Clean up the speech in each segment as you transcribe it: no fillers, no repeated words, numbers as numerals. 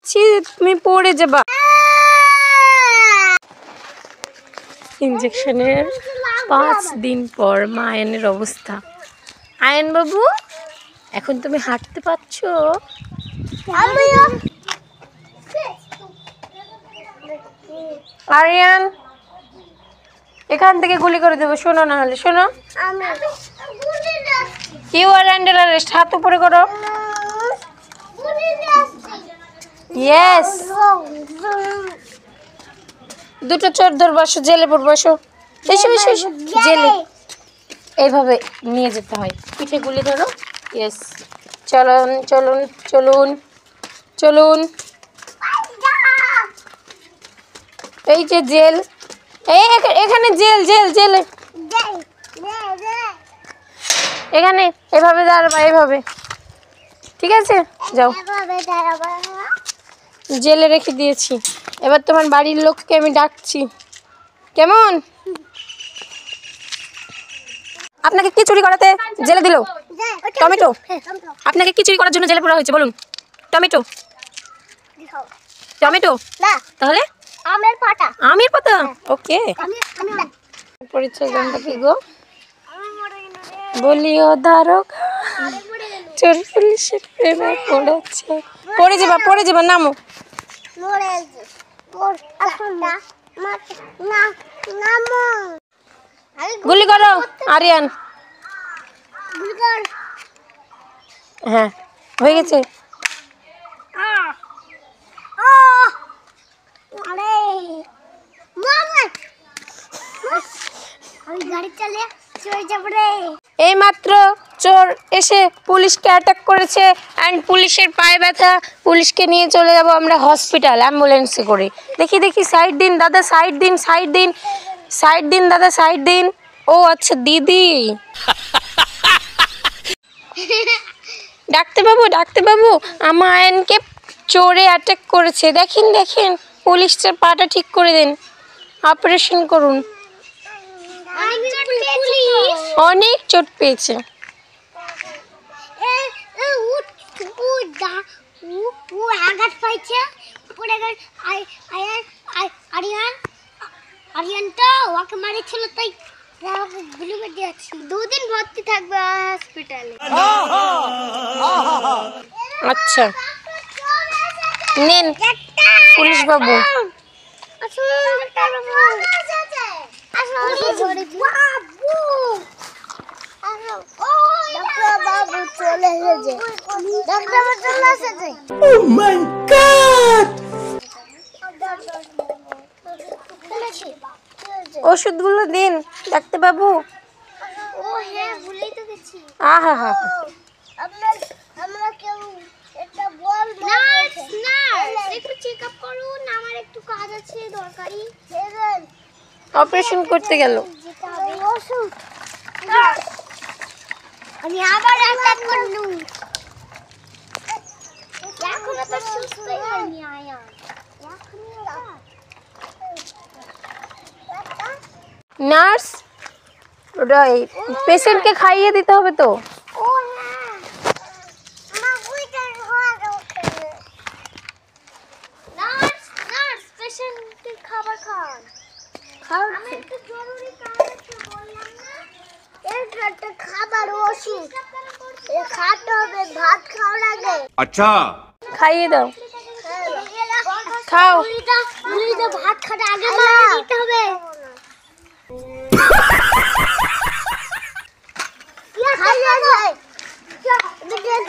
ছি তুমি পড়ে যাবা। ইনজেকশনের 5 দিন পর আয়নের অবস্থা। আয়ন বাবু এখন তুমি হাঁটতে পারছো? আরিয়ান এখান থেকে গুলি করে দেবো, শোনো না হলে শোনো। ইউ আর আন্ডার অ্যারেস্ট, হাত উপরে করো। ইয়েস, দুটো চোর ধর, বসো, জেলে পড়, বসো। এসো এসো এসো, জেলে এইভাবে নিয়ে যেতে হয়, পিঠে গুলি ধরো। ইয়েস, চলুন চলুন চলুন চলুন। এই যে জেল, এই এখানে জেল জেল জেল, এখানে এভাবে দাঁড়াবা, এভাবে, ঠিক আছে? যাও, জেলে রেখে দিয়েছি। এবার তোমার বাড়ির লোককে আমি ডাকছি, কেমন? আপনাকে কি চুরি করাতে জেলে দিল? টমেটো। আপনাকে কি চুরি করার জন্য জেলে পড়া হয়েছে বলুন? টমেটো। টমেটো না, তাহলে আমের পাতা। আমের পাতা, ওকে। পরিচয় জানতে কি গো? বলিও দারোগা চোর পুলিশের প্রেমে পড়েছে। পড়ে যাবা, নামো। গুলি করো আরিয়ান। হ্যাঁ হয়ে গেছে। এই মাত্র চোর এসে পুলিশকে অ্যাটাক করেছে অ্যান্ড পুলিশের পায়ে ব্যথা। পুলিশকে নিয়ে চলে যাব আমরা হসপিটাল অ্যাম্বুলেন্সে করে। দেখি দেখি, সাইড দিন দাদা, সাইড দিন, সাইড দিন, সাইড দিন দাদা, সাইড দিন। ও আচ্ছা দিদি। ডাক্তারবাবু আমার আয়নকে চোরে অ্যাটাক করেছে, দেখেন দেখেন, পুলিশের পাটা ঠিক করে দিন, অপারেশন করুন। অনেক চোট পেয়েছে। ওকে মারিছিল, তাই 2 দিন ভর্তি থাকবে হসপিটালে। আচ্ছা নেন পুলিশ বাবু। ওষুধগুলো দিন ডাক্তারবাবু। ও হ্যাঁ, ভুলেই তো গেছি। আহা হা, আমরা কেউ একটা বল নার্স একটু চেকআপ করুন, আমার একটু কাজ আছে দরকারি। অপারেশন করতে গেল। আমি আবার অ্যাটাক করলু। এখনো তো সুস্থই হয়নি আয়ান। নার্স, পেশেন্টকে খাইয়ে দিতে হবে তো। ও হ্যাঁ, মা ওইটা নার্স পেশেন্টকে খাবার খান। আমি একটু জরুরি কাজ আছে বললাম না, একটা খাবার ওষুধ খাতে হবে, ভাত খাওয়ার আগে। আচ্ছা খাইয়ে দাও, খাও। মুড়িটা ভাত খাওয়ার আগে মারা দিতে হবে।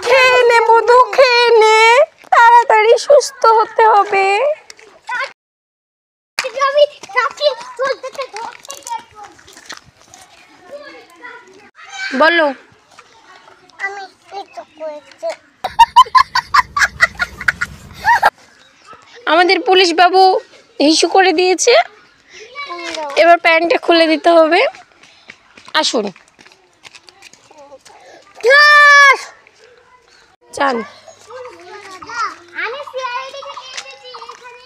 খেয়ে নে বধূ, খেয়ে নে, তাড়াতাড়ি সুস্থ হতে হবে। বলো। আমাদের পুলিশ বাবু হিসু করে দিয়েছে, এবার প্যান্টটা খুলে দিতে হবে। আসুন চান। আমি সিআইডি থেকে এসেছি, এখানে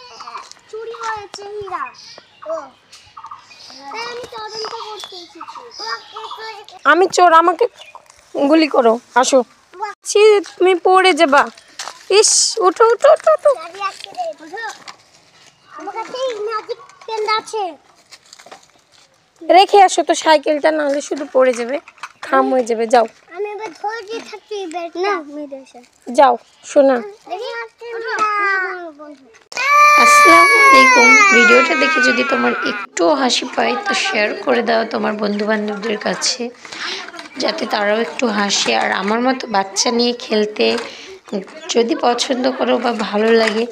চুরি হয়েছে হীরা। তাই আমি তদন্ত করতে এসেছি। আমি চোর, আমাকে গুলি করো, আসো। ছি তুমি পড়ে যাবা। ইস, উঠো উঠো উঠো উঠো। গাড়ি আসছে রে, বুঝো? আমার কাছে ম্যাজিক পেন আছে। রেখে আসো তো সাইকেলটা, নাহলে শুধু পড়ে যাবে, খাম হয়ে যাবে। যাও আমি এবার ধরে দিয়ে থাকি না মেরেছে। যাও শোনা। দেখি আসছে না বন্ধু। আসসালামু আলাইকুম। ভিডিওটা দেখে যদি তোমার একটুও হাসি পায় তো শেয়ার করে দাও তোমার বন্ধু বান্ধবদের কাছে, যাতে তারাও একটু হাসে। আর আমার মতো বাচ্চা নিয়ে খেলতে যদি পছন্দ করো বা ভালো লাগে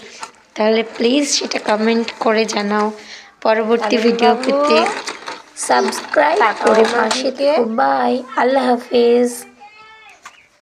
তাহলে প্লিজ সেটা কমেন্ট করে জানাও। পরবর্তী ভিডিও পেতে সাবস্ক্রাইব করে পাশে থেকো। বাই, আল্লাহ হাফেজ।